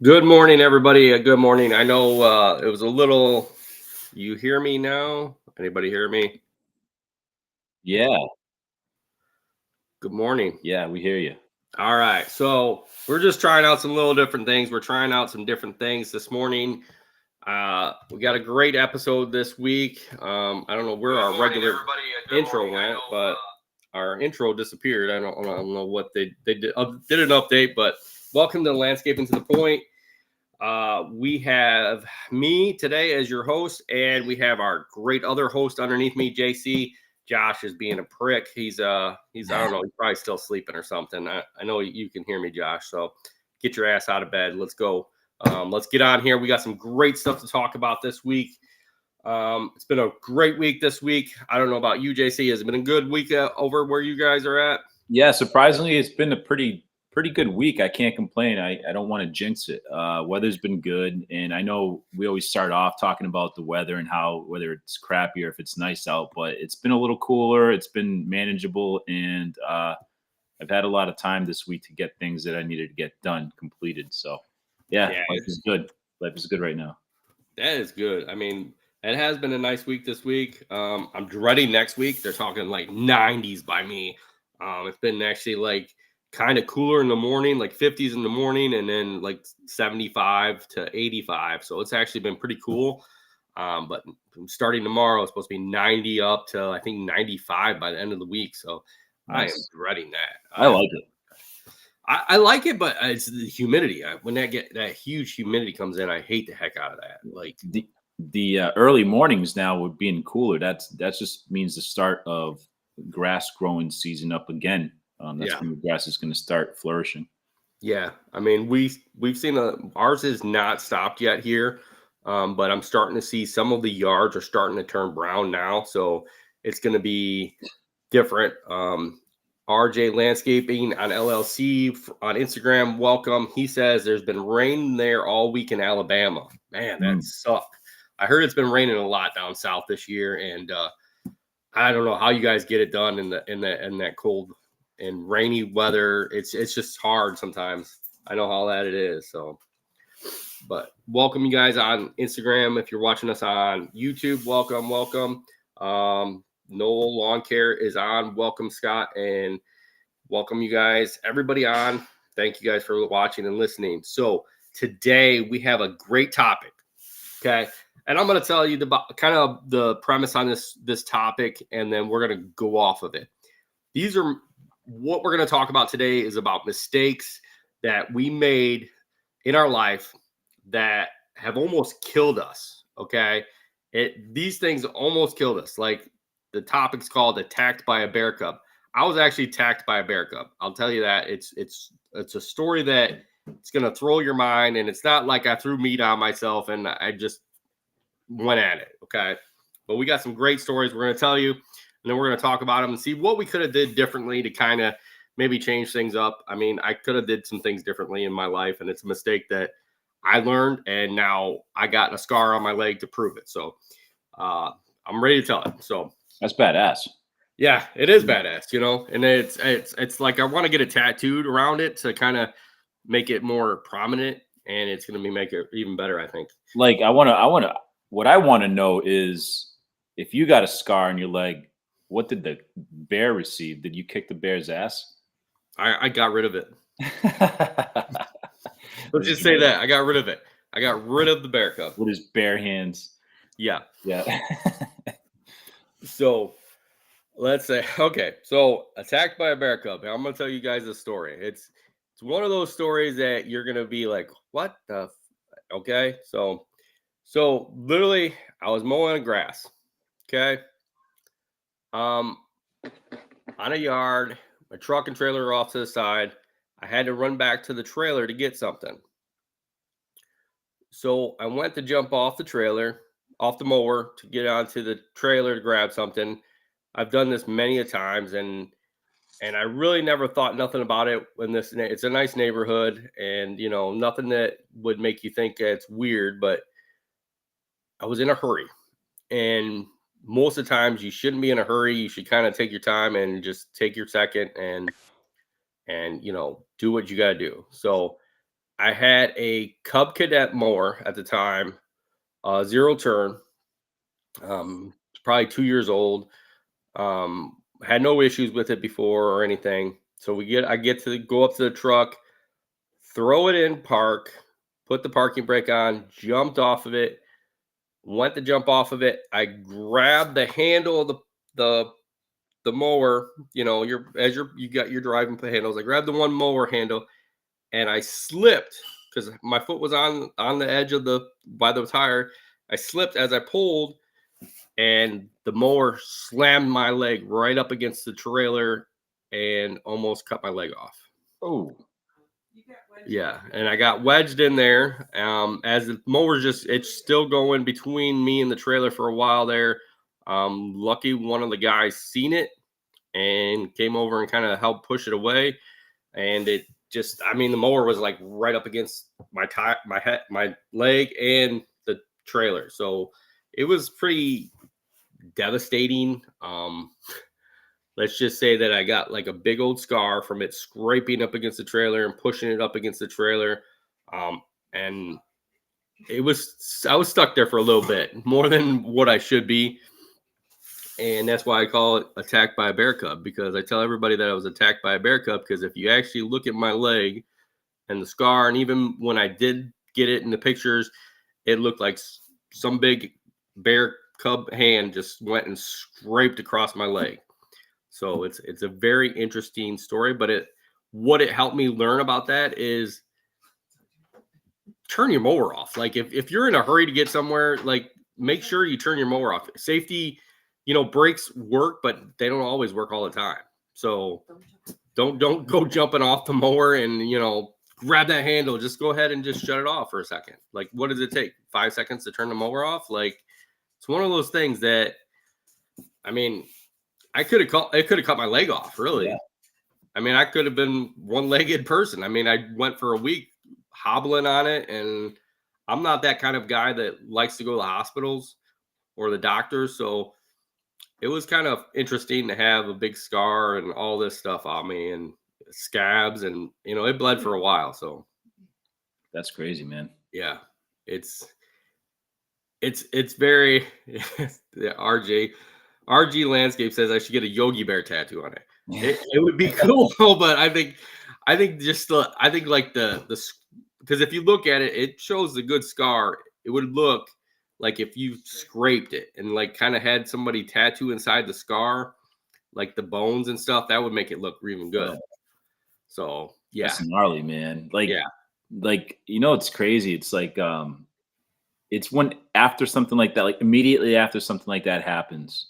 Good morning, everybody. Good morning. I know it was a little. You hear me now? Anybody hear me? Yeah, Good morning. yeah, we hear you. All right. So we're just trying out some little different things. We're trying out some different things this morning. We got a great episode this week. I don't know where our regular intro went, but our intro disappeared. I don't know what they did an update, but welcome to Landscaping to the Point. We have me today as your host, and we have our great other host underneath me, JC. Josh is being a prick. He's I don't know, he's probably still sleeping or something. I know you can hear me, Josh. So get your ass out of bed. Let's go. Let's get on here. We got some great stuff to talk about this week. It's been a great week this week. I don't know about you, JC. Has it been a good week over where you guys are at? Yeah, surprisingly, it's been a pretty good week. I can't complain. I don't want to jinx it. Weather's been good, and I know we always start off talking about the weather and how whether it's crappy or if it's nice out, but it's been a little cooler. It's been manageable, and I've had a lot of time this week to get things that I needed to get done completed. So, yeah, life is good. Life is good right now. That is good. I mean, it has been a nice week this week. I'm dreading next week. They're talking like 90s by me. It's been actually like kind of cooler in the morning, like 50s in the morning, and then like 75 to 85. So it's actually been pretty cool. But starting tomorrow, it's supposed to be 90 up to I think 95 by the end of the week. So nice. I am dreading that. I like it. I like it, but it's the humidity. When that huge humidity comes in, I hate the heck out of that. Like the early mornings now with being cooler, that just means the start of grass growing season up again. That's when the grass is going to start flourishing. Yeah, I mean we've seen ours is not stopped yet here, but I'm starting to see some of the yards are starting to turn brown now, so it's going to be different. RJ Landscaping on LLC on Instagram, welcome. He says there's been rain there all week in Alabama. Man, that sucked. I heard it's been raining a lot down south this year, and I don't know how you guys get it done in that cold and rainy weather. It's just hard sometimes. I know how that it is. So, but welcome you guys on Instagram. If you're watching us on YouTube, welcome. Noel Lawn Care is on. Welcome, Scott, and welcome you guys, everybody on. Thank you guys for watching and listening. So today we have a great topic. Okay. And I'm going to tell you kind of the premise on this topic, and then we're going to go off of it. These are what we're going to talk about today is about mistakes that we made in our life that have almost killed us. Okay. These things almost killed us. Like the topic's called Attacked by a Bear Cub. I was actually attacked by a bear cub. I'll tell you that. It's a story that it's going to throw your mind, and it's not like I threw meat on myself and I just went at it. Okay. But we got some great stories we're going to tell you, and then we're going to talk about them and see what we could have did differently to kind of maybe change things up. I mean, I could have did some things differently in my life, and it's a mistake that I learned, and now I got a scar on my leg to prove it. So I'm ready to tell it. So that's badass. Yeah, it is badass, and it's like I want to get it tattooed around it to kind of make it more prominent, and it's going to make it even better, I think. Like what I want to know is if you got a scar on your leg, what did the bear receive? Did you kick the bear's ass? I got rid of it. Let's just say that I got rid of it. I got rid of the bear cub with his bare hands. Yeah. Yeah. So let's say, okay, so attacked by a bear cub. I'm going to tell you guys a story. It's one of those stories that you're going to be like, what the, okay? So literally I was mowing grass, Okay. Um, on a yard, my truck and trailer are off to the side. I had to run back to the trailer to get something. So I went to jump off the trailer, off the mower to get onto the trailer to grab something. I've done this many a times, and I really never thought nothing about it when it's a nice neighborhood, and nothing that would make you think it's weird, but I was in a hurry. And most of the times you shouldn't be in a hurry. You should kind of take your time and just take your second and do what you got to do. So I had a Cub Cadet mower at the time, zero turn, probably 2 years old. Had no issues with it before or anything. So I get to go up to the truck, throw it in park, put the parking brake on, jumped off of it, went to jump off of it. I grabbed the handle of the the mower. You got your driving handles. I grabbed the one mower handle and I slipped because my foot was on the edge of the by the tire. I slipped as I pulled, and the mower slammed my leg right up against the trailer and almost cut my leg off. Oh, Yeah, and I got wedged in there. As the mower's it's still going between me and the trailer for a while there. Lucky one of the guys seen it and came over and kind of helped push it away. And it just, I mean, the mower was like right up against my head, my leg, and the trailer. So it was pretty devastating. Let's just say that I got like a big old scar from it scraping up against the trailer and pushing it up against the trailer. And I was stuck there for a little bit more than what I should be. And that's why I call it attacked by a bear cub, because I tell everybody that I was attacked by a bear cub, because if you actually look at my leg and the scar, and even when I did get it in the pictures, it looked like some big bear cub hand just went and scraped across my leg. So it's a very interesting story, but what it helped me learn about that is turn your mower off. Like if you're in a hurry to get somewhere, like make sure you turn your mower off. Safety, brakes work, but they don't always work all the time. So don't go jumping off the mower and grab that handle. Just go ahead and just shut it off for a second. Like, what does it take? 5 seconds to turn the mower off? Like, it's one of those things that, I mean, it could have cut my leg off, really. Yeah. I mean, I could have been one-legged person. I mean, I went for a week hobbling on it, and I'm not that kind of guy that likes to go to the hospitals or the doctors. So it was kind of interesting to have a big scar and all this stuff on me and scabs, and it bled for a while. So that's crazy, man. Yeah, it's very RG Landscape says I should get a Yogi Bear tattoo on it. It would be cool, but I think like the because if you look at it, it shows the good scar. It would look like if you scraped it and like kind of had somebody tattoo inside the scar, like the bones and stuff, that would make it look even good. So yeah, that's gnarly, man. Like, yeah, like it's crazy. It's like it's when after something like that, like immediately after something like that happens,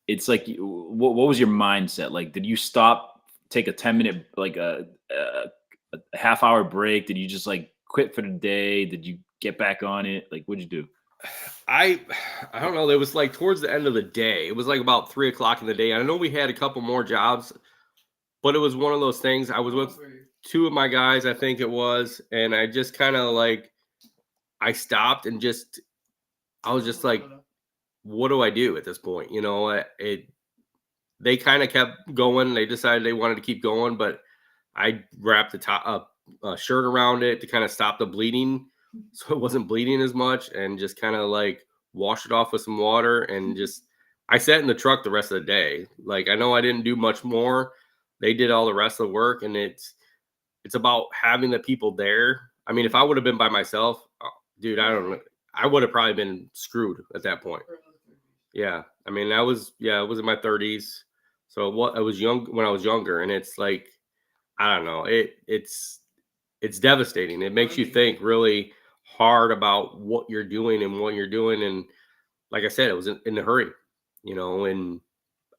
it's like, what was your mindset? Like, did you stop, take a 10-minute, like a half-hour break? Did you just like quit for the day? Did you get back on it? Like, what'd you do? I don't know. It was like towards the end of the day. It was like about 3:00 in the day. I know we had a couple more jobs, but it was one of those things. I was with two of my guys, I think it was, and I just kind of like, I stopped and I was just like, what do I do at this point? They kind of kept going. They decided they wanted to keep going, but I wrapped a shirt around it to kind of stop the bleeding, so it wasn't bleeding as much, and just kind of like wash it off with some water, and I sat in the truck the rest of the day. Like, I know I didn't do much more. They did all the rest of the work, and it's about having the people there. I mean, if I would have been by myself, dude, I don't know. I would have probably been screwed at that point. Yeah. I mean, it was in my 30s. So I was young when I was younger, and it's like, I don't know. It's devastating. It makes you think really hard about what you're doing and like I said, it was in a hurry, and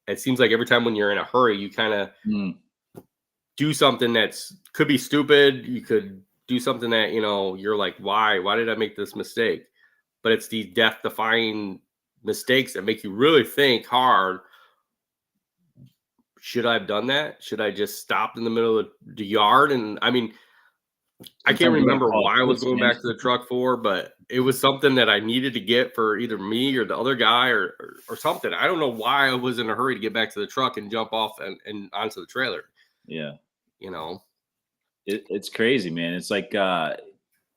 it seems like every time when you're in a hurry, you kind of Mm. do something that's could be stupid. You could do something that, you're like, why did I make this mistake? But it's these death defying mistakes that make you really think hard. Should I have done that? Should I just stopped in the middle of the yard? And I mean, I can't Sometimes you gotta remember call it why I was quits, going man. back to the truck for, but it was something that I needed to get for either me or the other guy or something. I don't know why I was in a hurry to get back to the truck and jump off and onto the trailer, Yeah. you know? It's crazy, man. It's like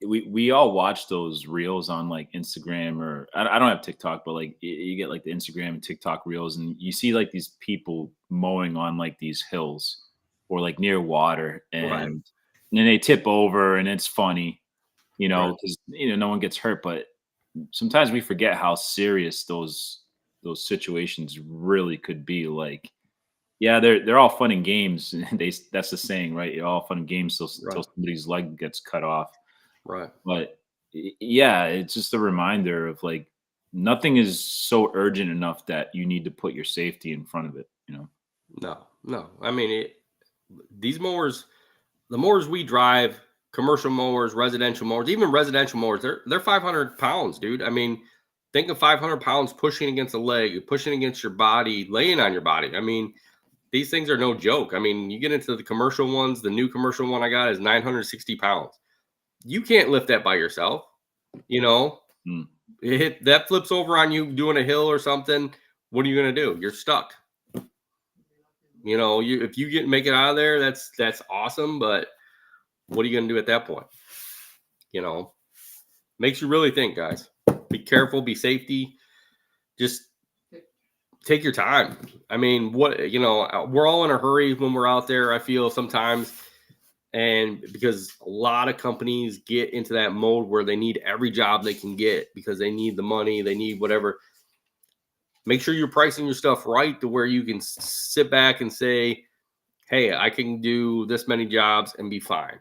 we all watch those reels on like Instagram or I don't have TikTok, but like you get like the Instagram and TikTok reels, and you see like these people mowing on like these hills or like near water, Right. and then they tip over, and it's funny, Right. because no one gets hurt, but sometimes we forget how serious those situations really could be. Like, yeah, they're all fun and games. And that's the saying, right? All fun and games till Right. somebody's leg gets cut off. Right. But yeah, it's just a reminder of like nothing is so urgent enough that you need to put your safety in front of it. No, no. I mean, these mowers, the mowers we drive, commercial mowers, residential mowers, even residential mowers, they're 500 pounds, dude. I mean, think of 500 pounds pushing against a leg, pushing against your body, laying on your body. I mean, these things are no joke. I mean, you get into the commercial ones. The new commercial one I got is 960 pounds. You can't lift that by yourself. You know, Mm. that flips over on you doing a hill or something. What are you gonna do? You're stuck. If you make it out of there, that's awesome. But what are you gonna do at that point? You know, Makes you really think, guys. Be careful. Be safety. Just take your time. I mean, we're all in a hurry when we're out there. I feel sometimes, and because a lot of companies get into that mode where they need every job they can get because they need the money, they need whatever. Make sure you're pricing your stuff right to where you can sit back and say, hey, I can do this many jobs and be fine.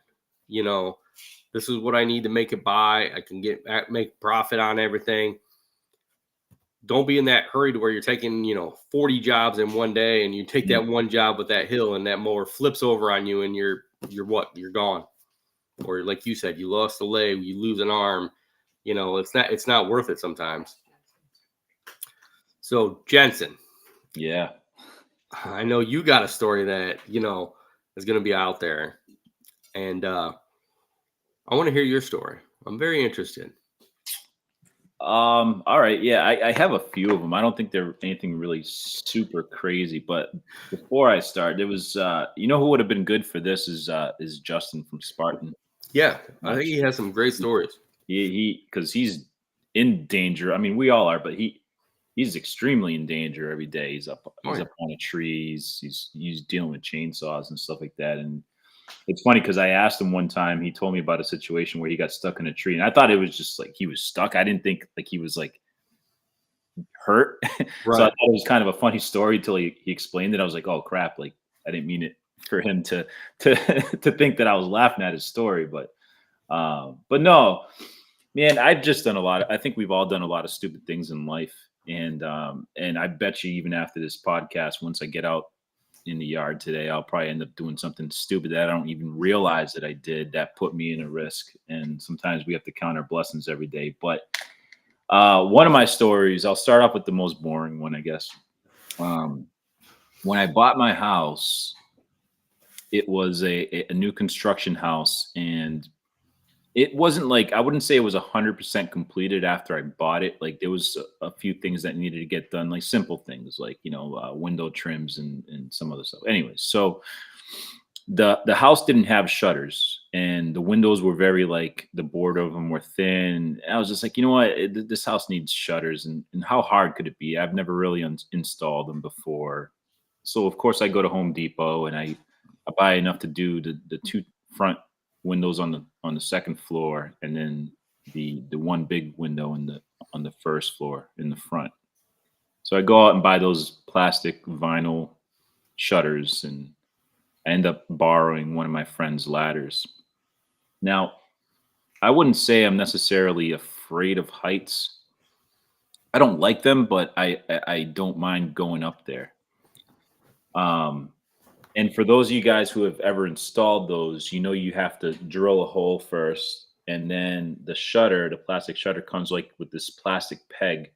This is what I need to make it by. I can make profit on everything. Don't be in that hurry to where you're taking, 40 jobs in one day, and you take Mm. that one job with that hill and that mower flips over on you and you're gone. Or like you said, you lost a leg, you lose an arm. It's not worth it sometimes. So Jensen, Yeah. I know you got a story that, is going to be out there, and I want to hear your story. I'm very interested. All right. Yeah, I have a few of them. I don't think they're anything really super crazy, but before I start, there was who would have been good for this is Justin from Spartan. Yeah, I think he Actually, has some great stories. he because he's in danger. I mean, we all are, but he's extremely in danger every day. He's up Oh he's yeah. up on a tree. He's dealing with chainsaws and stuff like that. And it's funny because I asked him one time. He told me about a situation where he got stuck in a tree, and I thought it was just like he was stuck. I didn't think like he was like hurt. So I Right. thought it was kind of a funny story till he explained it. I was like, oh crap! Like I didn't mean it for him to to think that I was laughing at his story, but no, man, I've just done a lot. I think we've all done a lot of stupid things in life, and I bet you even after this podcast, once I get out in the yard today, I'll probably end up doing something stupid that I don't even realize that I did that put me in a risk. And sometimes we have to count our blessings every day. But one of my stories, I'll start off with the most boring one, I guess. Um, when I bought my house, it was a new construction house, and it wasn't like I wouldn't say it was 100% completed after I bought it. Like there was a few things that needed to get done, like simple things, like window trims and some other stuff. Anyways, so the house didn't have shutters, and the windows were very like the board of them were thin. I was just like, you know what, this house needs shutters, and how hard could it be? I've never really installed them before, so of course I go to Home Depot and I buy enough to do the two front windows on the second floor, and then the one big window on the first floor in the front. So I go out and buy those plastic vinyl shutters, and I end up borrowing one of my friend's ladders. Now, I wouldn't say I'm necessarily afraid of heights, I don't like them, but I don't mind going up there. Um, and for those of you guys who have ever installed those, you have to drill a hole first, and then the plastic shutter comes like with this plastic peg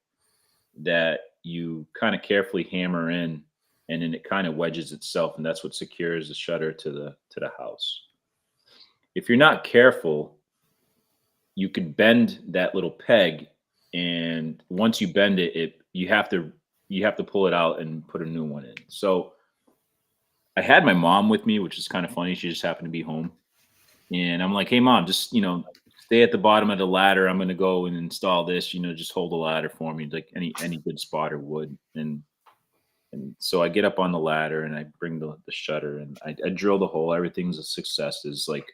that you kind of carefully hammer in, and then it kind of wedges itself, and that's what secures the shutter to the house. If you're not careful, you could bend that little peg, and once you bend it, you have to pull it out and put a new one in. So I had my mom with me, which is kind of funny. She just happened to be home, and I'm like, "Hey, mom, just stay at the bottom of the ladder. I'm gonna go and install this. Just hold the ladder for me, like any good spotter would." And so I get up on the ladder and I bring the shutter and I drill the hole. Everything's a success. There's like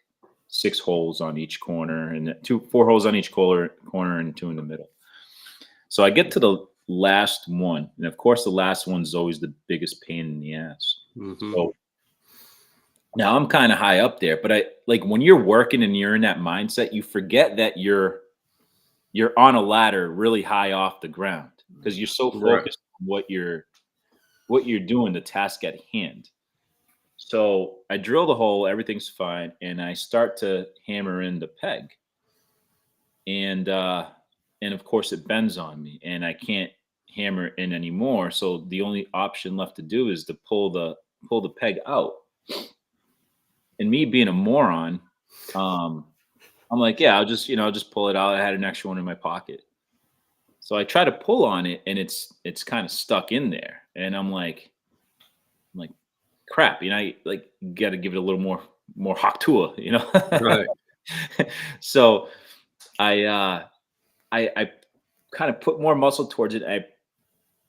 6 holes on each corner and 4 holes on each corner and 2 in the middle. So I get to the last one, and of course, the last one's always the biggest pain in the ass. Mm-hmm. So now I'm kind of high up there, but I like when you're working and you're in that mindset, you forget that you're on a ladder really high off the ground because you're so Right. focused on what you're doing, the task at hand. So I drill the hole, everything's fine, and I start to hammer in the peg, and of course it bends on me, and I can't hammer it in anymore. So the only option left to do is to pull the peg out. And me being a moron, um, I'm like, yeah, I'll just pull it out. I had an extra one in my pocket, so I try to pull on it, and it's kind of stuck in there, and I'm like, crap, I like got to give it a little more haktua. Right. So I kind of put more muscle towards it. I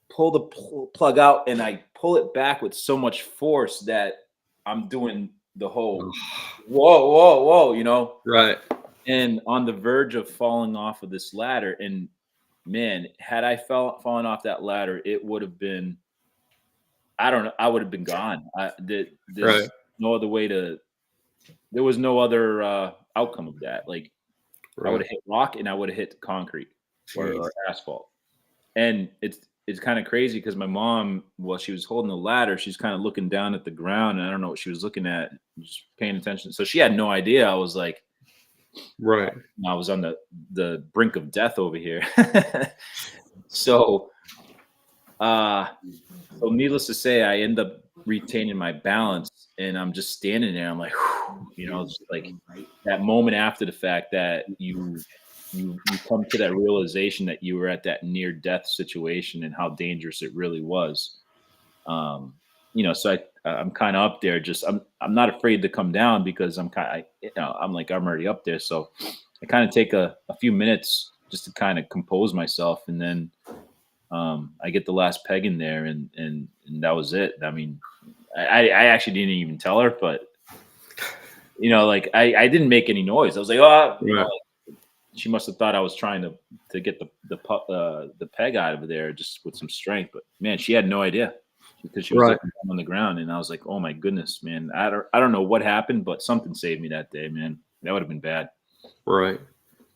pull the plug out and I pull it back with so much force that I'm doing the whole whoa, whoa, whoa, Right. and on the verge of falling off of this ladder. And man, had I fallen off that ladder, it would have been, I don't know, I would have been gone. Right. There's no other way there was no other outcome of that. Like I would Right. have hit rock and I would have hit concrete or, Jeez. or asphalt. And it's kind of crazy because my mom, while she was holding the ladder, she's kind of looking down at the ground, and I don't know what she was looking at, just paying attention. So she had no idea I was like, Right. I was on the brink of death over here. So uh so needless to say, I end up retaining my balance, and I'm just standing there. I'm like, it's like that moment after the fact that you come to that realization that you were at that near death situation and how dangerous it really was. So I'm kind of up there. Just I'm not afraid to come down because I'm like I'm already up there. So I kind of take a few minutes just to kind of compose myself, and then I get the last peg in there, and that was it. I mean, I actually didn't even tell her, but like I didn't make any noise. I was like, oh, Right. she must have thought I was trying to get the peg out of there just with some strength. But man, she had no idea because she was Right. looking down on the ground, and I was like, oh my goodness, man, I don't know what happened, but something saved me that day, man. That would have been bad. Right.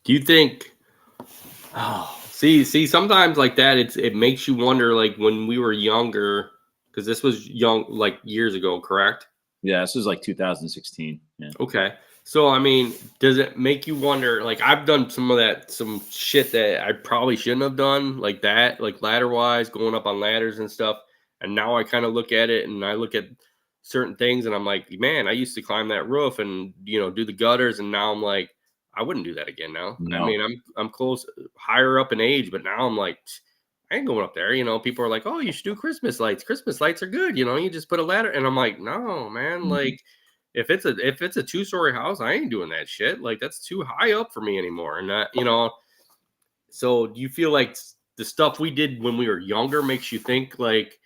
Do you think? Oh, see, sometimes like that, it makes you wonder, like when we were younger, because this was young, like years ago, correct? Yeah, this was like 2016. Yeah. Okay. So, I mean, does it make you wonder? Like, I've done some shit that I probably shouldn't have done, like that, like ladder wise, going up on ladders and stuff. And now I kind of look at it and I look at certain things and I'm like, man, I used to climb that roof and, do the gutters. And now I'm like, I wouldn't do that again now. I No. mean, I'm close, higher up in age, but now I'm like, I ain't going up there. People are like, oh, you should do Christmas lights. Christmas lights are good. You just put a ladder. And I'm like, no, man, Mhm. like, if it's a 2-story house, I ain't doing that shit. Like that's too high up for me anymore. And so do you feel like the stuff we did when we were younger makes you think like,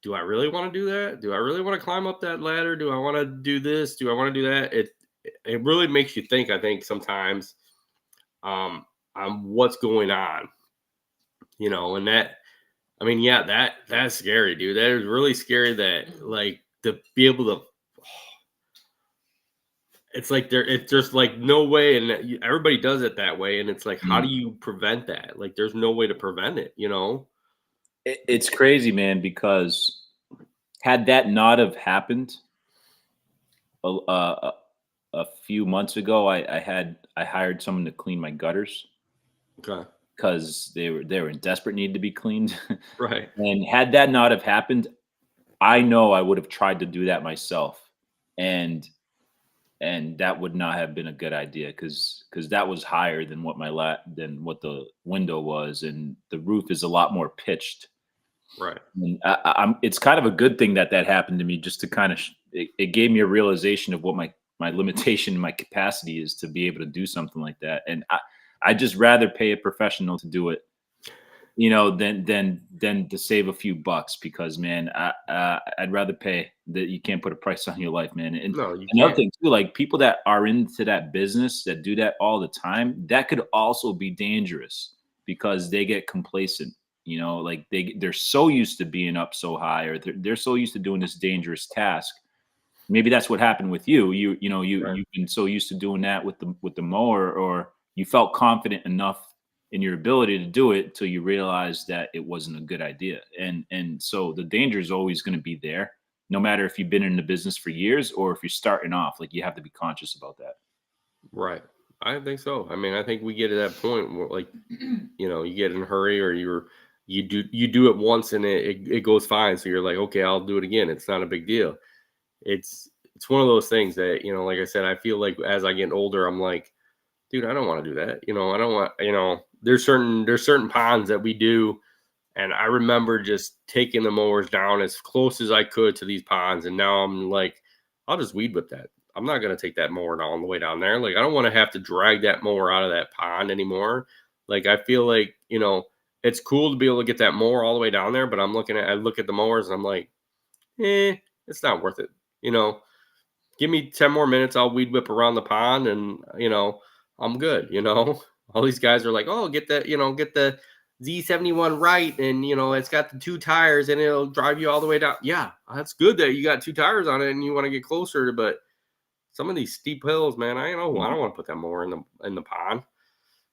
do I really want to do that? Do I really want to climb up that ladder? Do I want to do this? Do I want to do that? It really makes you think, I think sometimes on what's going on, and that I mean, yeah, that's scary, dude. That is really scary that like to be able to it's like it's just like no way, and everybody does it that way, and it's like, how do Mm. you prevent that? Like, there's no way to prevent it, you know? It's crazy, man, because had that not have happened a few months ago, I hired someone to clean my gutters Okay. because they were in desperate need to be cleaned. Right. And had that not have happened, I know I would have tried to do that myself, and that would not have been a good idea because that was higher than than what the window was, and the roof is a lot more pitched. Right. And it's kind of a good thing that that happened to me, just to kind of it gave me a realization of what my limitation, my capacity is to be able to do something like that. And I just rather pay a professional to do it, than to save a few bucks, because man, I'd rather pay that. You can't put a price on your life, man. And No, you another can't. thing too, like people that are into that business that do that all the time, that could also be dangerous because they get complacent. Like they're so used to being up so high, or they're so used to doing this dangerous task. Maybe that's what happened with you. Right. You've been so used to doing that with the mower, or you felt confident enough in your ability to do it till you realized that it wasn't a good idea. And so the danger is always going to be there, no matter if you've been in the business for years or if you're starting off. Like, you have to be conscious about that. Right. I think so. I mean, I think we get to that point where, like, you get in a hurry, or you do it once and it goes fine. So you're like, okay, I'll do it again. It's not a big deal. It's one of those things that, like I said, I feel like as I get older, I'm like, dude, I don't want to do that. I don't want, there's certain ponds that we do. And I remember just taking the mowers down as close as I could to these ponds. And now I'm like, I'll just weed whip that. I'm not going to take that mower down the way down there. Like, I don't want to have to drag that mower out of that pond anymore. Like, I feel like, it's cool to be able to get that mower all the way down there, but I look at the mowers and I'm like, it's not worth it. You know, Give me 10 more minutes. I'll weed whip around the pond and, I'm good. All these guys are like, oh, get the Z71 right. And, it's got the 2 tires and it'll drive you all the way down. Yeah, that's good that you got 2 tires on it and you want to get closer. But some of these steep hills, man, I don't want to put that mower in the pond.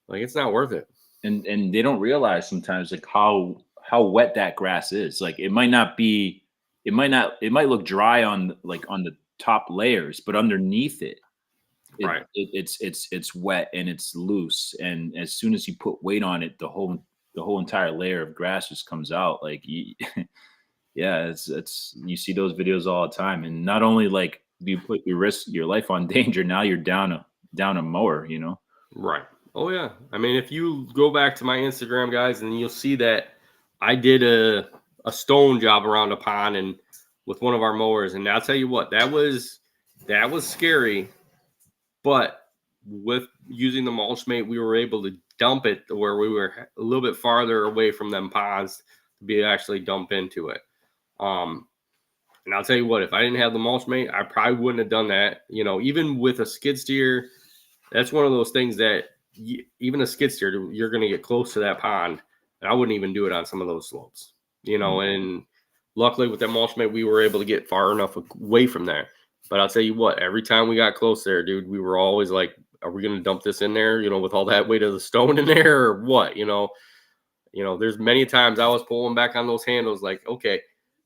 Like, it's not worth it. And they don't realize sometimes, like, how wet that grass is. Like, it might look dry on the top layers, but underneath Right. it's wet and it's loose. And as soon as you put weight on it, the whole entire layer of grass just comes out. Like, yeah, it's you see those videos all the time. And not only, like, do you put your life on danger, now you're down a mower. Right. Oh yeah. I mean, if you go back to my Instagram, guys, and you'll see that I did a stone job around a pond and with one of our mowers, and I'll tell you what, that was scary. But with using the mulch mate, we were able to dump it to where we were a little bit farther away from them ponds to be actually dump into it. Um, and I'll tell you what, if I didn't have the mulch mate, I probably wouldn't have done that. Even with a skid steer, that's one of those things that even a skid steer, you're going to get close to that pond. And I wouldn't even do it on some of those slopes, and luckily with that mulch mate, we were able to get far enough away from there. But I'll tell you what, every time we got close there, dude, we were always like, are we going to dump this in there, with all that weight of the stone in there or what, there's many times I was pulling back on those handles like, okay,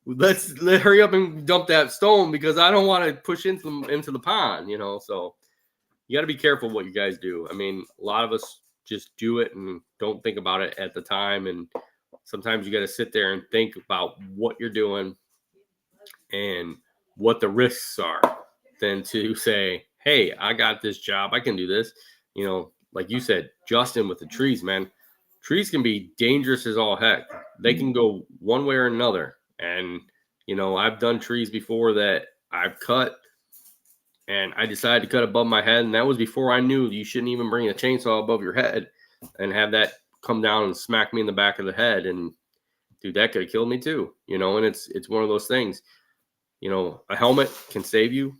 let's hurry up and dump that stone because I don't want to push into the pond, so you got to be careful what you guys do. I mean, a lot of us just do it and don't think about it at the time. And sometimes you got to sit there and think about what you're doing and what the risks are than to say, hey, I got this job. I can do this. Like you said, Justin, with the trees, man, trees can be dangerous as all heck. They can go one way or another. And, I've done trees before that I've cut and I decided to cut above my head. And that was before I knew you shouldn't even bring a chainsaw above your head and have that come down and smack me in the back of the head. And dude, that could have killed me too, and it's one of those things, a helmet can save you,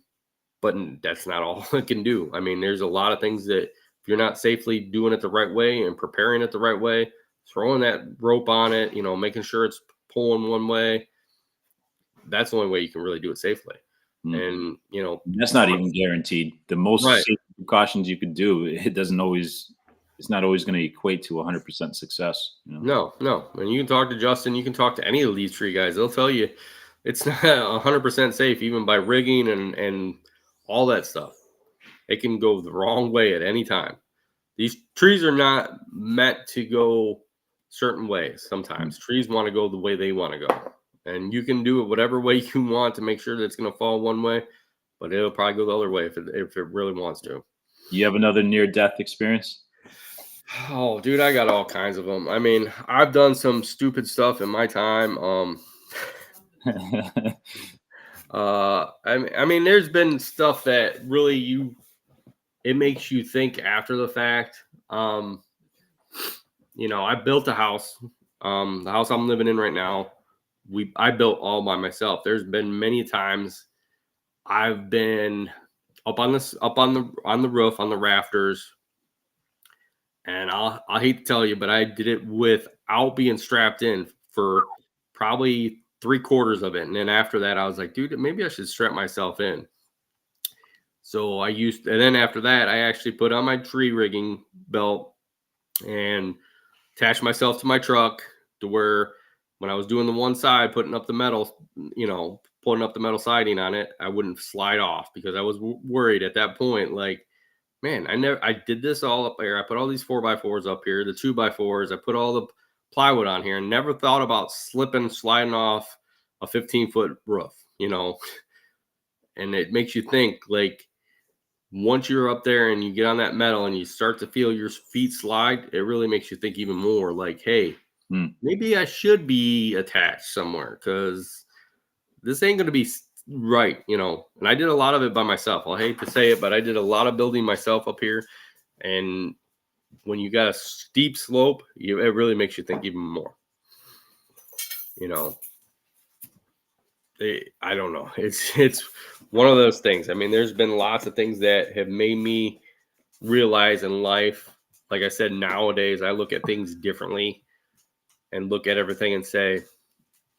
but that's not all it can do. I mean, there's a lot of things that if you're not safely doing it the right way and preparing it the right way, throwing that rope on it, making sure it's pulling one way, that's the only way you can really do it safely. And, That's not even guaranteed. The most right. safe precautions you could do, it's not always going to equate to 100% success. No, no. And you can talk to Justin, you can talk to any of these tree guys. They'll tell you it's not 100% safe, even by rigging and all that stuff. It can go the wrong way at any time. These trees are not meant to go certain ways. Sometimes trees want to go the way they want to go. And you can do it whatever way you want to make sure that it's going to fall one way, but it'll probably go the other way if it really wants to. You have another near-death experience? Oh, dude, I got all kinds of them. I mean, I've done some stupid stuff in my time. I mean, there's been stuff that really it makes you think after the fact. I built a house. The house I'm living in right now, I built all by myself. There's been many times I've been up on the roof on the rafters, and I hate to tell you, but I did it without being strapped in for probably 3/4 of it, and then after that, I was like, dude, maybe I should strap myself in. So and then after that, I actually put on my tree rigging belt and attached myself to my truck to where when I was doing the one side, putting up the metal, putting up the metal siding on it, I wouldn't slide off because I was worried at that point. Like, man, I did this all up here. I put all these 4x4s up here, the 2x4s. I put all the plywood on here and never thought about sliding off a 15-foot roof, and it makes you think, like, once you're up there and you get on that metal and you start to feel your feet slide, it really makes you think even more like, hey, maybe I should be attached somewhere because this ain't going to be right, And I did a lot of it by myself. I hate to say it, but I did a lot of building myself up here. And when you got a steep slope, it really makes you think even more. I don't know. It's one of those things. I mean, there's been lots of things that have made me realize in life. Like I said, nowadays I look at things differently and look at everything and say,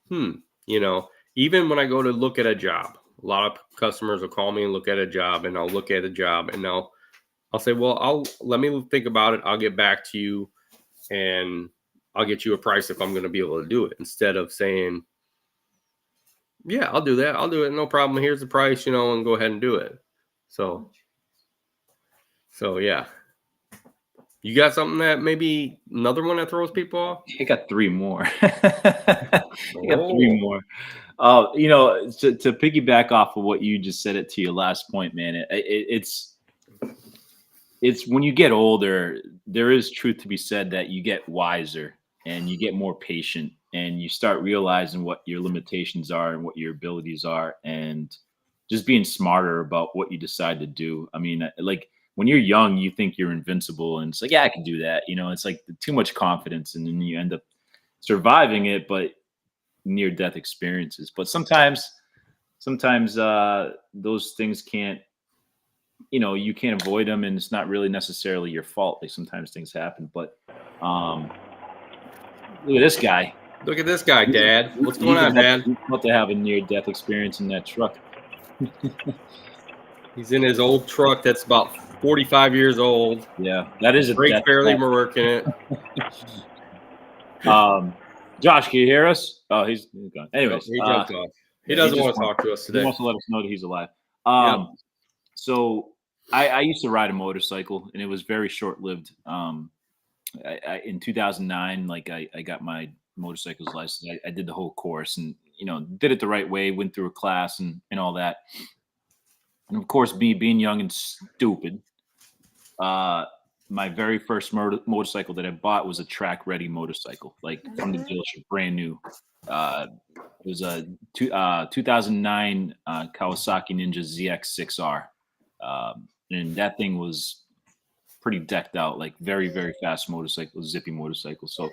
even when I go to look at a job, a lot of customers will call me and look at a job, and I'll look at a job and I'll say, well, let me think about it. I'll get back to you and I'll get you a price if I'm going to be able to do it, instead of saying, yeah, I'll do that. I'll do it. No problem. Here's the price, and go ahead and do it. So yeah. You got something that maybe another one that throws people off? I got three more. I got three more. To piggyback off of what you just said, it to your last point, man. It's when you get older, there is truth to be said that you get wiser and you get more patient and you start realizing what your limitations are and what your abilities are, and just being smarter about what you decide to do. I mean, like, when you're young, you think you're invincible, and it's like, yeah, I can do that. It's like too much confidence, and then you end up surviving it, but near-death experiences. But sometimes those things can't, you can't avoid them, and it's not really necessarily your fault. Like, sometimes things happen. But look at this guy. Look at this guy, Dad. What's going on, Dad? He's about to have a near-death experience in that truck. He's in his old truck that's about 45 years old. Yeah, that is a brakes barely working it. Josh, can you hear us? Oh, he's gone. Anyways, he jumped off. He doesn't want to talk to us today. He wants to let us know that he's alive. So I used to ride a motorcycle, and it was very short-lived. In 2009, like, I got my motorcycle's license. I did the whole course, and did it the right way. Went through a class and all that. And of course, me being young and stupid, my very first motorcycle that I bought was a track-ready motorcycle, like from the dealership, brand new. It was a 2009 Kawasaki Ninja ZX6R, and that thing was pretty decked out, like very, very fast motorcycle, zippy motorcycle. So,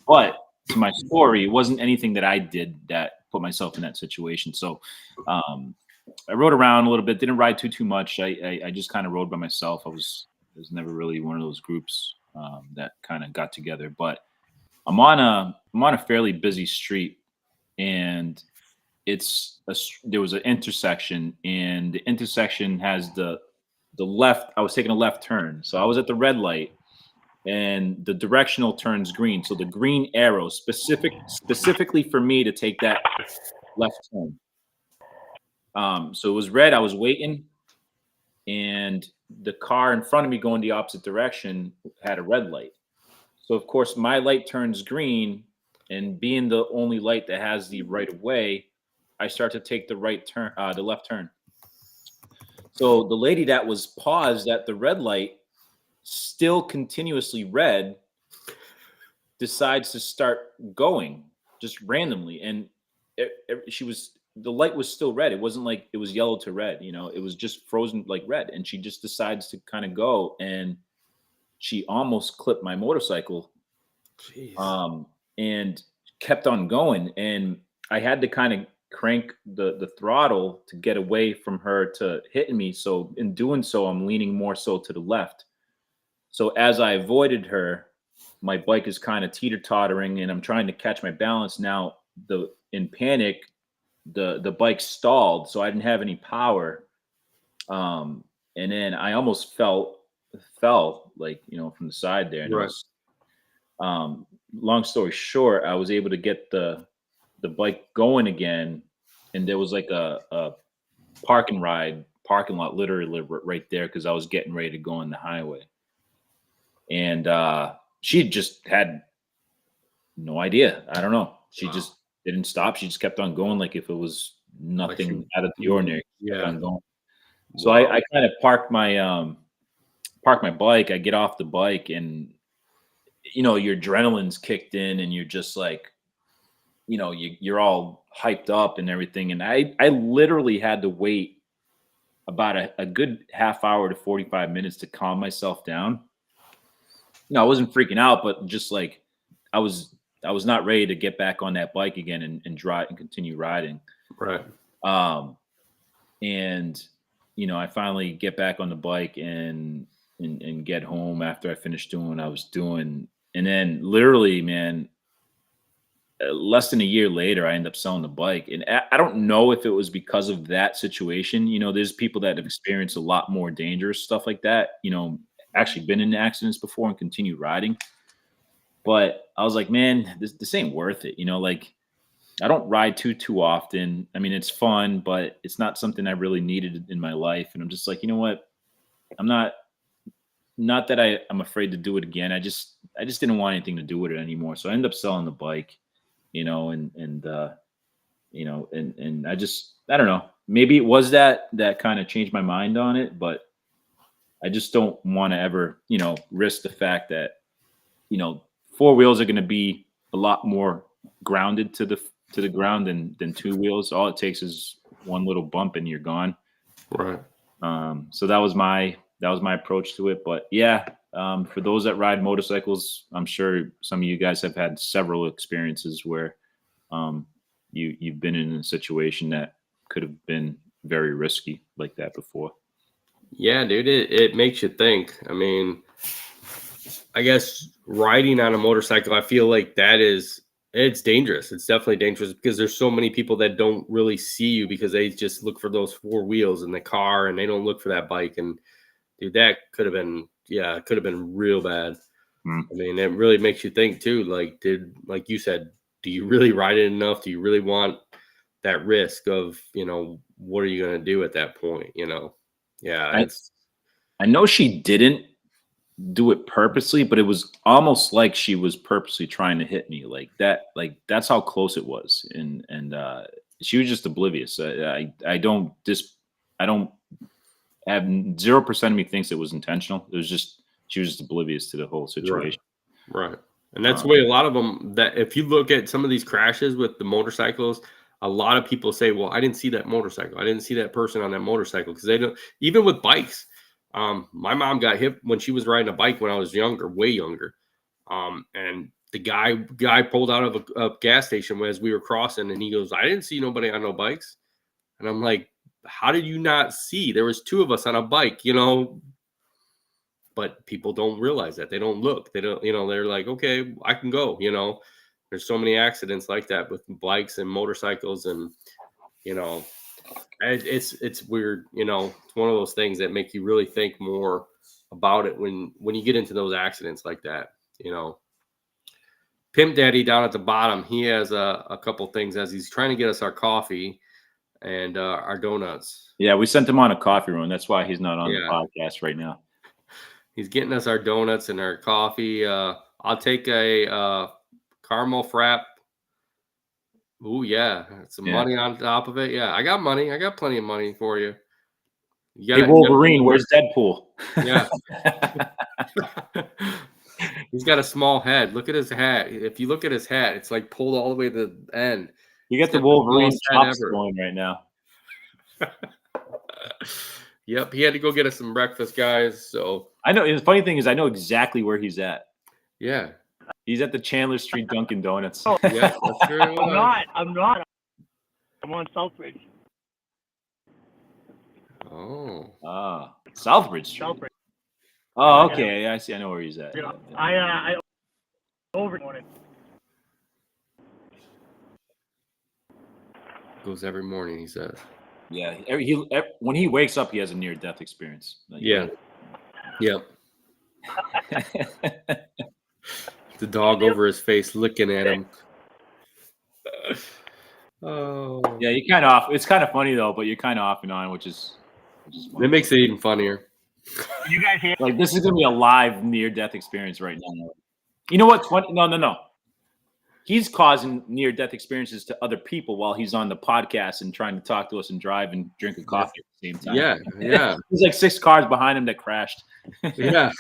but to my story, it wasn't anything that I did that put myself in that situation. So, I rode around a little bit, didn't ride too much. I just kind of rode by myself. I was never really one of those groups that kind of got together. But I'm on a fairly busy street, and there was an intersection, and the intersection has the left. I was taking a left turn, so I was at the red light, and the directional turns green. So the green arrow specifically for me to take that left turn. So it was red. I was waiting, and the car in front of me going the opposite direction had a red light. So of course my light turns green, and being the only light that has the right of way, I start to take the left turn. So the lady that was paused at the red light, still continuously red, decides to start going just randomly, and the light was still red. It wasn't like it was yellow to red, it was just frozen like red, and she just decides to kind of go, and she almost clipped my motorcycle. Jeez. And kept on going, and I had to kind of crank the throttle to get away from her to hitting me. So in doing so, I'm leaning more so to the left. So as I avoided her, my bike is kind of teeter-tottering, and I'm trying to catch my balance. Now, in panic, the bike stalled, so I didn't have any power. And then I almost fell like, from the side there. And it Right. was, long story short, I was able to get the bike going again, and there was like a parking lot literally right there, because I was getting ready to go on the highway. And she just had no idea. I don't know. She just didn't stop. She just kept on going like if it was nothing out of the ordinary. She kept Yeah. on going. So Wow. I kind of parked my bike. I get off the bike, and your adrenaline's kicked in, and you're just like, you're all hyped up and everything. And I literally had to wait about a good half hour to 45 minutes to calm myself down. I wasn't freaking out, but just like I was not ready to get back on that bike again and drive and continue riding. Right. And I finally get back on the bike and get home after I finished doing what I was doing. And then literally, man, less than a year later, I end up selling the bike. And I don't know if it was because of that situation. There's people that have experienced a lot more dangerous stuff like that, actually been in accidents before and continue riding. But I was like, man, this ain't worth it. Like, I don't ride too often. I mean, it's fun, but it's not something I really needed in my life. And I'm just like, you know what? I'm not that I'm afraid to do it again. I just didn't want anything to do with it anymore. So I ended up selling the bike, and I don't know, maybe it was that kind of changed my mind on it, but I just don't want to ever, risk the fact that, four wheels are going to be a lot more grounded to the ground than two wheels. All it takes is one little bump and you're gone. Right. So that was my approach to it. But yeah, for those that ride motorcycles, I'm sure some of you guys have had several experiences where you've been in a situation that could have been very risky like that before. Yeah, dude, it makes you think. I mean, I guess riding on a motorcycle, I feel like it's dangerous. It's definitely dangerous because there's so many people that don't really see you because they just look for those four wheels in the car and they don't look for that bike. And dude, that could have been real bad. I mean, it really makes you think too. Like you said, do you really ride it enough? Do you really want that risk of, what are you going to do at that point? Yeah, I know she didn't do it purposely, but it was almost like she was purposely trying to hit me like that. Like that's how close it was. And she was just oblivious. I don't have 0% of me thinks it was intentional. It was just, she was just oblivious to the whole situation. Right. And that's the way a lot of them, that if you look at some of these crashes with the motorcycles, a lot of people say, well, I didn't see that motorcycle. I didn't see that person on that motorcycle. Because they don't, even with bikes. My mom got hit when she was riding a bike when I was younger, way younger. And the guy pulled out of a gas station as we were crossing, and he goes, I didn't see nobody on no bikes. And I'm like, how did you not see? There was two of us on a bike, but people don't realize that. They don't look. They don't, they're like, okay, I can go, There's so many accidents like that with bikes and motorcycles, and you know, it's weird. You know, it's one of those things that make you really think more about it when you get into those accidents like that. You know, Pimp Daddy down at the bottom, he has a couple things as he's trying to get us our coffee and our donuts. Yeah, we sent him on a coffee run. That's why he's not on the Yeah, podcast right now. he's getting us our donuts and our coffee. I'll take a caramel frap. Ooh, yeah, some Yeah. money on top of it. Yeah, I got money. I got plenty of money for you. Hey, You gotta Wolverine, deliver. where's Deadpool? Yeah. He's got a small head. Look at his hat. If you look at his hat, it's like pulled all the way to the end. You He's got the got the Wolverine smallest head chops ever. going right now. Yep, he had to go get us some breakfast, guys. So I know. The funny thing is, I know exactly where he's at. yeah, He's at the Chandler Street Dunkin' Donuts. yep, that's sure it was. I'm not. I'm on Southbridge. Oh, Southbridge Street. Southbridge. Oh, okay. I see. I know where he's at. I over morning. goes every morning. He says. Yeah. When he wakes up, he has a near-death experience. Like, Yeah. Yep. The dog over his face, looking at him. Oh. Yeah, you kind of off. It's kind of funny though, but you're kind of off and on, which is funny. It makes it even funnier. You guys hear? Like this is gonna be a live near-death experience right now. You know what's funny? No. He's causing near-death experiences to other people while he's on the podcast and trying to talk to us and drive and drink a coffee at the same time. Yeah. There's like 6 cars behind him that crashed. Yeah.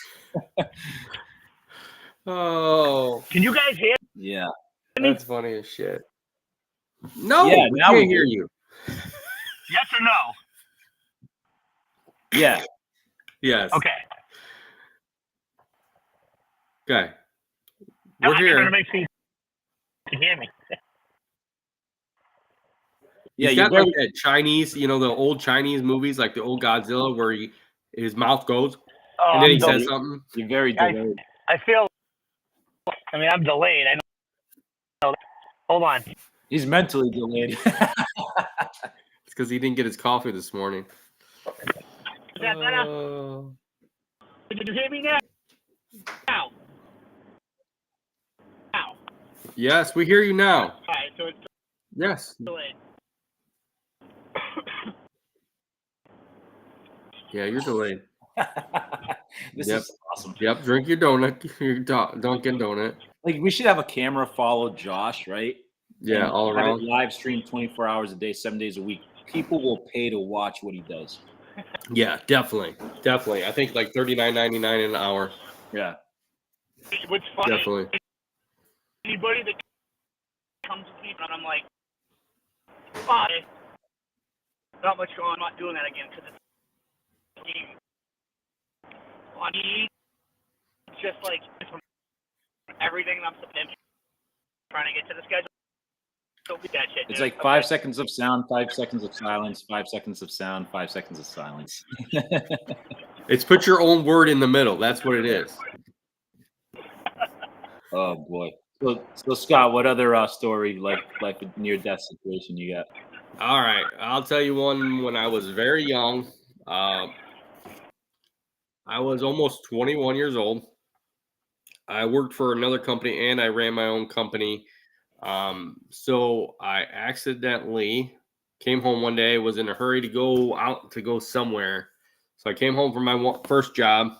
Oh. Can you guys hear? Yeah. That's funny as shit. No, Yeah, we now can't we hear do. you. Yes or no? Yeah. Yes. Okay. Okay. I We're just want to here. make sure you can hear me. Yeah, He's you got like that Chinese, you know, the old Chinese movies, like the old Godzilla, where his mouth goes Oh, and then he I'm says delayed. something. You're very delayed. I feel. I mean, I'm delayed. I know. Hold on. He's mentally delayed. It's because he didn't get his coffee this morning. Is that better? Did you hear me now? Now. Yes, we hear you now. All right. So it's Yes. delayed. Yeah, you're delayed. This Yep. is awesome. Yep. Drink your donut, your Dunkin' donut. Like we should have a camera follow Josh, right? Yeah, And all have around. it live stream 24 hours a day, 7 days a week. People will pay to watch what he does. Yeah, definitely. I think like $39.99 an hour. Yeah. What's funny? Definitely. Anybody that comes to me and I'm like, "Fuck, not much going on. I'm not doing that again because it's game." Funny, just like from everything I'm trying to get to the schedule. Don't be that shit. It's dude. like 5 seconds of sound, 5 seconds of silence, 5 seconds of sound, 5 seconds of silence. It's put your own word in the middle. That's what it is. Oh boy. So Scott, what other story like a near-death situation you got? All right. I'll tell you one when I was very young. I was almost 21 years old. I worked for another company and I ran my own company. So I accidentally came home one day, was in a hurry to go out to go somewhere. So I came home from my first job,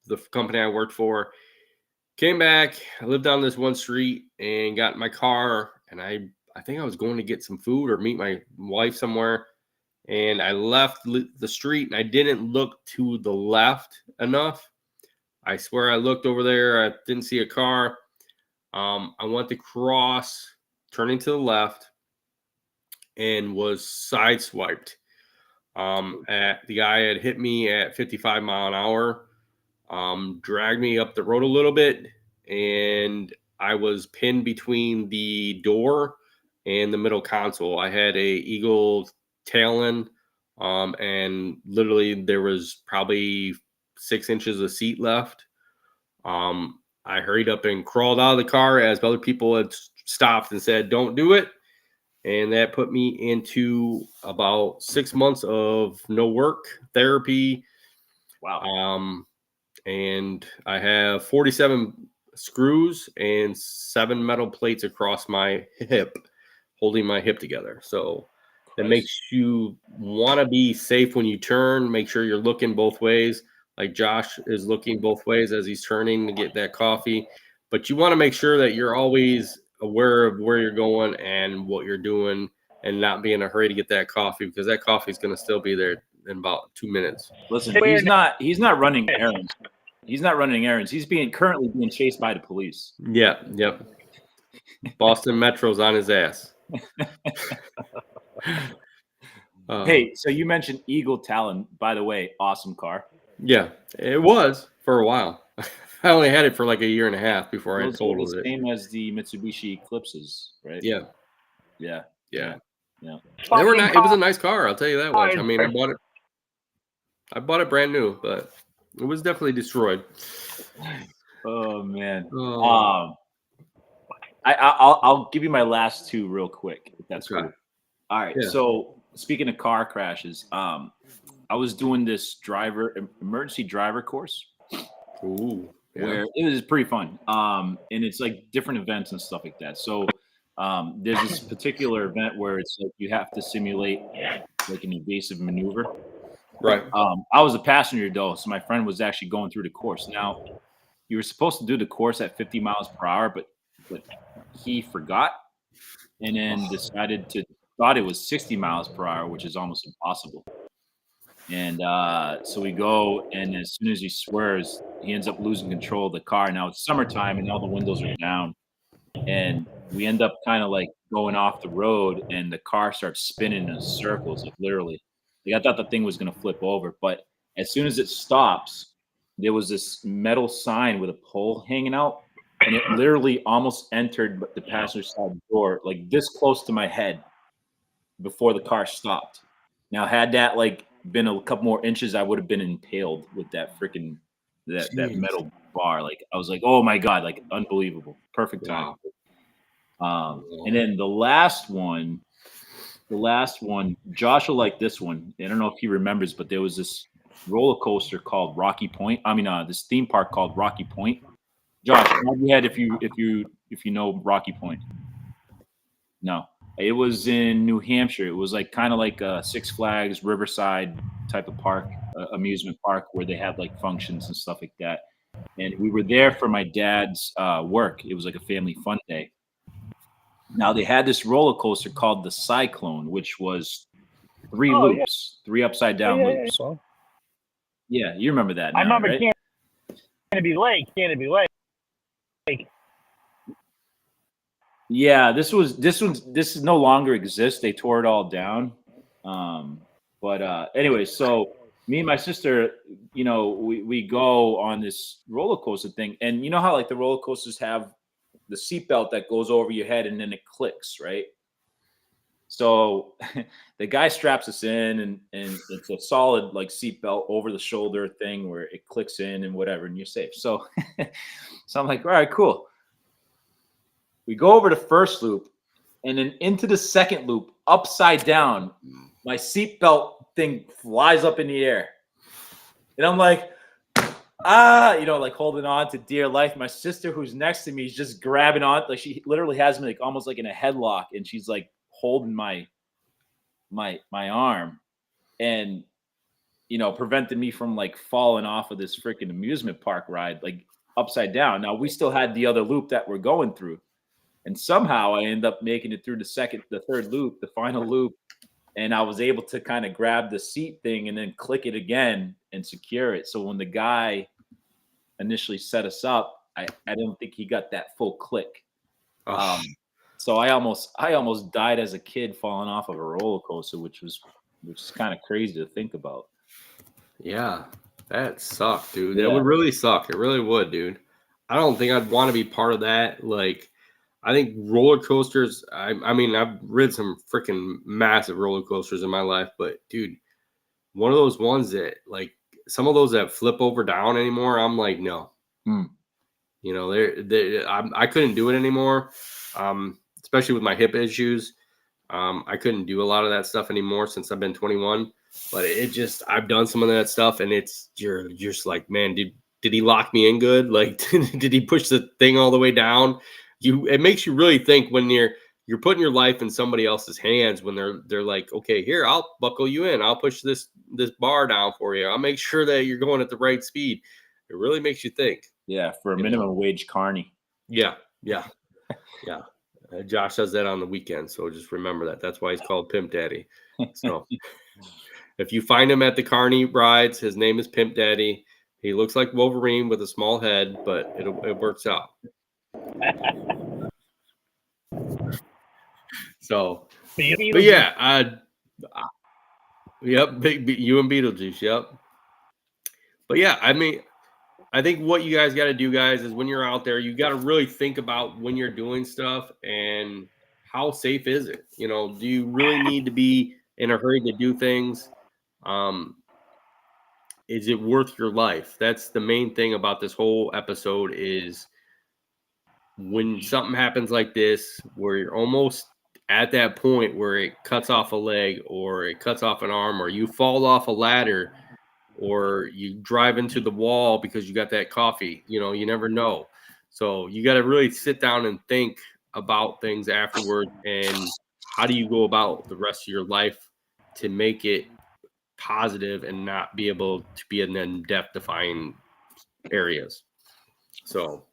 the company I worked for, came back, I lived down this one street and got in my car. And I think I was going to get some food or meet my wife somewhere. And I left the street and I didn't look to the left enough. I swear I looked over there. I didn't see a car. I went to cross, turning to the left, and was sideswiped. The guy had hit me at 55 mile an hour, dragged me up the road a little bit, and I was pinned between the door and the middle console. I had a Eagle tail end, and literally there was probably 6 inches of seat left. I hurried up and crawled out of the car as other people had stopped and said, "Don't do it." And that put me into about 6 months of no work, therapy. Wow. And I have 47 screws and 7 metal plates across my hip, holding my hip together. So that makes you want to be safe when you turn. Make sure you're looking both ways. Like Josh is looking both ways as he's turning to get that coffee. But you want to make sure that you're always aware of where you're going and what you're doing, and not be in a hurry to get that coffee, because that coffee is going to still be there in about 2 minutes. Listen, he's not running errands. He's not running errands. He's currently being chased by the police. Yeah, yep. Boston Metro's on his ass. Hey, so you mentioned Eagle Talon, by the way, awesome car. Yeah, it was for a while. I only had it for like a year and a half before I totaled it. Same as the Mitsubishi Eclipses, right? Yeah. Yeah. They were not. It was a nice car, I'll tell you that much. I mean, I bought it brand new, but it was definitely destroyed. Oh man. I'll give you my last two real quick, if that's cool. All right. Yeah. So speaking of car crashes, I was doing this emergency driver course. Ooh. Yeah. Where it was pretty fun. And it's like different events and stuff like that. So there's this particular event where it's like you have to simulate like an evasive maneuver. Right. I was a passenger though, so my friend was actually going through the course. Now, you were supposed to do the course at 50 miles per hour, but he forgot and then thought it was 60 miles per hour, which is almost impossible. And so we go, and as soon as he swears, he ends up losing control of the car. Now it's summertime, and all the windows are down, and we end up kind of like going off the road, and the car starts spinning in circles, like literally. Like I thought the thing was going to flip over, but as soon as it stops, there was this metal sign with a pole hanging out, and it literally almost entered the passenger side door, like this close to my head, before the car stopped. Now, had that like been a couple more inches, I would have been impaled with that freaking that metal bar. Like I was like, oh my god, like unbelievable, perfect time. Wow. And then the last one, Josh will like this one. I don't know if he remembers, but there was this roller coaster called Rocky Point. I mean, this theme park called Rocky Point. Josh, nod your head if you know Rocky Point. No. It was in New Hampshire. It was like kind of like a Six Flags Riverside type of park, amusement park, where they have like functions and stuff like that. And we were there for my dad's work. It was like a family fun day. Now they had this roller coaster called the Cyclone, which was 3 loops, 3 upside down loops. Yeah, you remember that? Now, I remember, right? Canopy Lake. Yeah, this no longer exists. They tore it all down. Anyway, so me and my sister, we go on this roller coaster thing, and you know how like the roller coasters have the seatbelt that goes over your head and then it clicks, right? So the guy straps us in, and it's a solid like seatbelt over the shoulder thing where it clicks in and whatever, and you're safe. So, so I'm like, all right, cool. We go over the first loop, and then into the second loop, upside down. My seatbelt thing flies up in the air, and I'm like, like holding on to dear life. My sister, who's next to me, is just grabbing on, like she literally has me like almost like in a headlock, and she's like holding my arm, and prevented me from like falling off of this freaking amusement park ride, like upside down. Now we still had the other loop that we're going through. And somehow I end up making it through the third loop, the final loop. And I was able to kind of grab the seat thing and then click it again and secure it. So when the guy initially set us up, I didn't think he got that full click. So I almost died as a kid falling off of a roller coaster, which is kind of crazy to think about. Yeah. That sucked, dude. Yeah. That would really suck. It really would, dude. I don't think I'd want to be part of that. Like, I think roller coasters, I mean, I've ridden some freaking massive roller coasters in my life, but dude, one of those ones that like some of those that flip over down anymore, I'm like, no. I couldn't do it anymore, especially with my hip issues. I couldn't do a lot of that stuff anymore since I've been 21, but I've done some of that stuff, and you're just like, man, did he lock me in good? Like, did he push the thing all the way down? It makes you really think when you're putting your life in somebody else's hands, when they're like, okay, here, I'll buckle you in. I'll push this bar down for you. I'll make sure that you're going at the right speed. It really makes you think. Yeah, for a minimum wage carny. Yeah. Josh does that on the weekend, so just remember that. That's why he's called Pimp Daddy. So if you find him at the Carney rides, his name is Pimp Daddy. He looks like Wolverine with a small head, but it works out. So, but yeah, yep, you and Beetlejuice, yep. But yeah, I mean, I think what you guys got to do, guys, is when you're out there, you got to really think about when you're doing stuff and how safe is it? You know, do you really need to be in a hurry to do things? Is it worth your life? That's the main thing about this whole episode is when something happens like this, where you're almost at that point where it cuts off a leg or it cuts off an arm or you fall off a ladder or you drive into the wall because you got that coffee, you know, you never know. So you got to really sit down and think about things afterward and how do you go about the rest of your life to make it positive and not be able to be in then death defying areas. So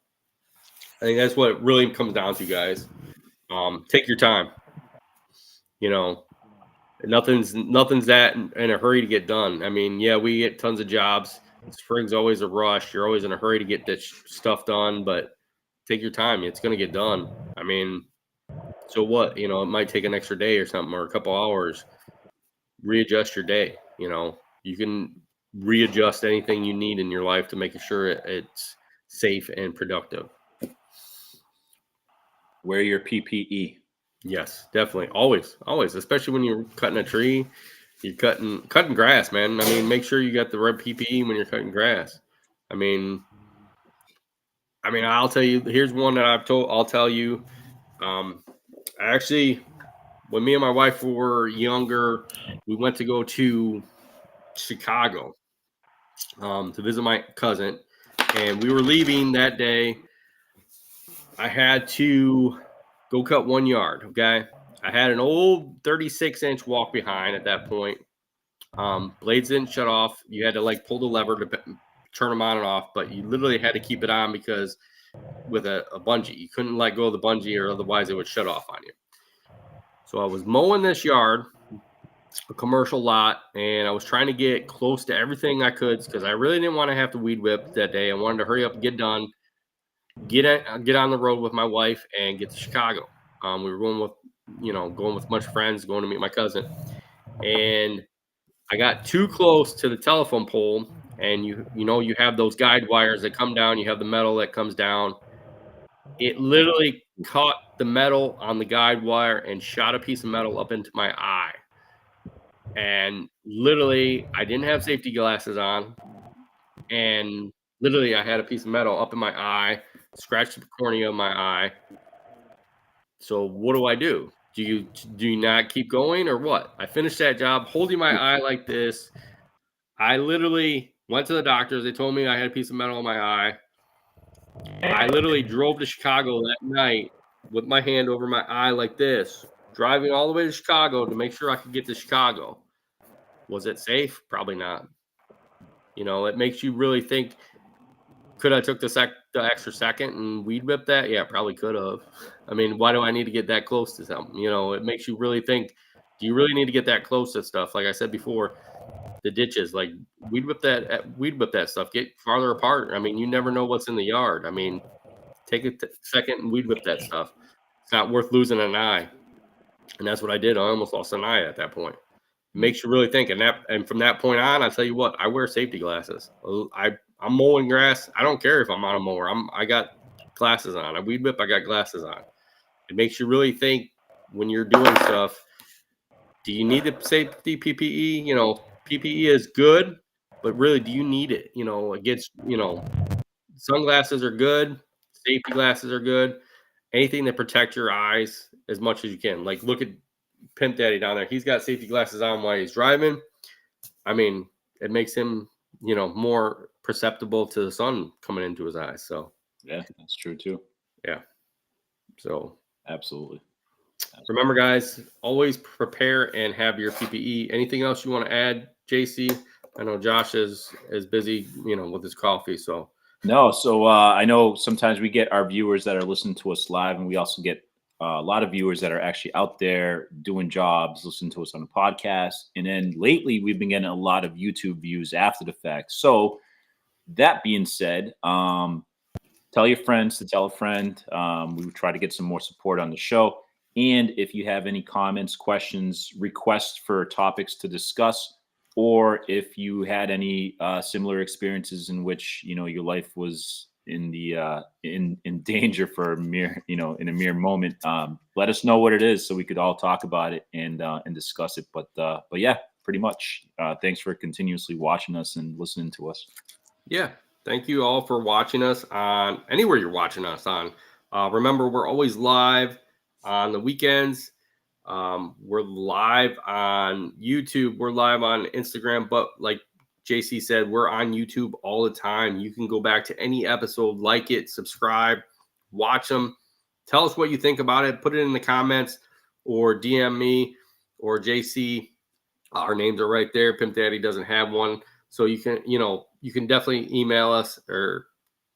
I think that's what it really comes down to, guys. Take your time. You know, nothing's that in a hurry to get done. I mean, yeah, we get tons of jobs. Spring's always a rush. You're always in a hurry to get this stuff done, but take your time. It's going to get done. I mean, so what? You know, it might take an extra day or something or a couple hours. Readjust your day. You know, you can readjust anything you need in your life to make sure it's safe and productive. Wear your PPE. Yes, definitely. Always, especially when you're cutting a tree, you're cutting grass, man. I mean, make sure you got the right PPE when you're cutting grass. I mean, I'll tell you, here's one that I'll tell you. Actually, when me and my wife were younger, we went to go to Chicago to visit my cousin, and we were leaving that day. I had to go cut 1 yard. Okay. I had an old 36-inch walk behind at that point. Blades didn't shut off. You had to like pull the lever to turn them on and off, but you literally had to keep it on because with a bungee, you couldn't let go of the bungee or otherwise it would shut off on you. So I was mowing this yard, a commercial lot, and I was trying to get close to everything I could because I really didn't want to have to weed whip that day. I wanted to hurry up and get done. Get on the road with my wife and get to Chicago. We were going with a bunch of friends, going to meet my cousin. And I got too close to the telephone pole. And you have those guide wires that come down. You have the metal that comes down. It literally caught the metal on the guide wire and shot a piece of metal up into my eye. And literally, I didn't have safety glasses on. And literally, I had a piece of metal up in my eye. Scratched the cornea of my eye. So what do? Do you not keep going or what? I finished that job holding my eye like this. I literally went to the doctors. They told me I had a piece of metal in my eye. I literally drove to Chicago that night with my hand over my eye like this, driving all the way to Chicago to make sure I could get to Chicago. Was it safe? Probably not. You know, it makes you really think, could I took the extra second and weed whip that? Yeah, probably could have. I mean, why do I need to get that close to something? You know, it makes you really think, do you really need to get that close to stuff? Like I said before, the ditches, like weed whip that stuff, get farther apart. I mean, you never know what's in the yard. I mean, take a second and weed whip that stuff. It's not worth losing an eye. And that's what I did. I almost lost an eye at that point. It makes you really think. And from that point on, I tell you what, I wear safety glasses. I'm mowing grass. I don't care if I'm on a mower. I got glasses on. I weed whip. I got glasses on. It makes you really think when you're doing stuff. Do you need the safety PPE? You know, PPE is good, but really, do you need it? You know, it gets. You know, sunglasses are good. Safety glasses are good. Anything that protect your eyes as much as you can. Like look at Pimp Daddy down there. He's got safety glasses on while he's driving. I mean, it makes him, more perceptible to the sun coming into his eyes. So Yeah, that's true too. yeah. So Absolutely. remember, guys, always prepare and have your PPE. Anything else you want to add, JC? I know Josh is busy, with his coffee. So No, so I know sometimes we get our viewers that are listening to us live, and we also get a lot of viewers that are actually out there doing jobs, listening to us on the podcast. And then lately, we've been getting a lot of YouTube views after the fact. So that being said, tell your friends to tell a friend. We would try to get some more support on the show. And if you have any comments, questions, requests for topics to discuss, or if you had any similar experiences in which your life was in the in danger for a mere in a mere moment, let us know what it is so we could all talk about it and discuss it. But yeah, pretty much. Thanks for continuously watching us and listening to us. yeah, thank you all for watching us on anywhere you're watching us on. Remember, we're always live on the weekends. We're live on YouTube. We're live on Instagram. But like JC said, we're on YouTube all the time. You can go back to any episode, like it, subscribe, watch them. Tell us what you think about it. Put it in the comments or DM me or JC. Our names are right there. Pimp Daddy doesn't have one. So you can definitely email us or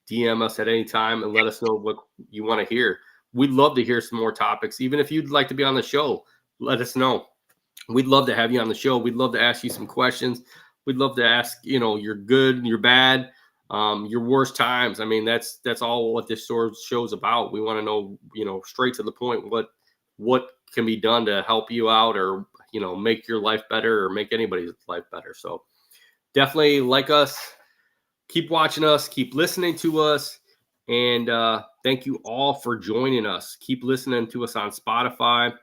DM us at any time and let us know what you want to hear. We'd love to hear some more topics. Even if you'd like to be on the show, let us know. We'd love to have you on the show. We'd love to ask you some questions. We'd love to ask, your good, your bad, your worst times. I mean, that's all what this show's about. We want to know, straight to the point, what can be done to help you out or, make your life better or make anybody's life better. So definitely like us. Keep watching us, keep listening to us, and thank you all for joining us. Keep listening to us on Spotify,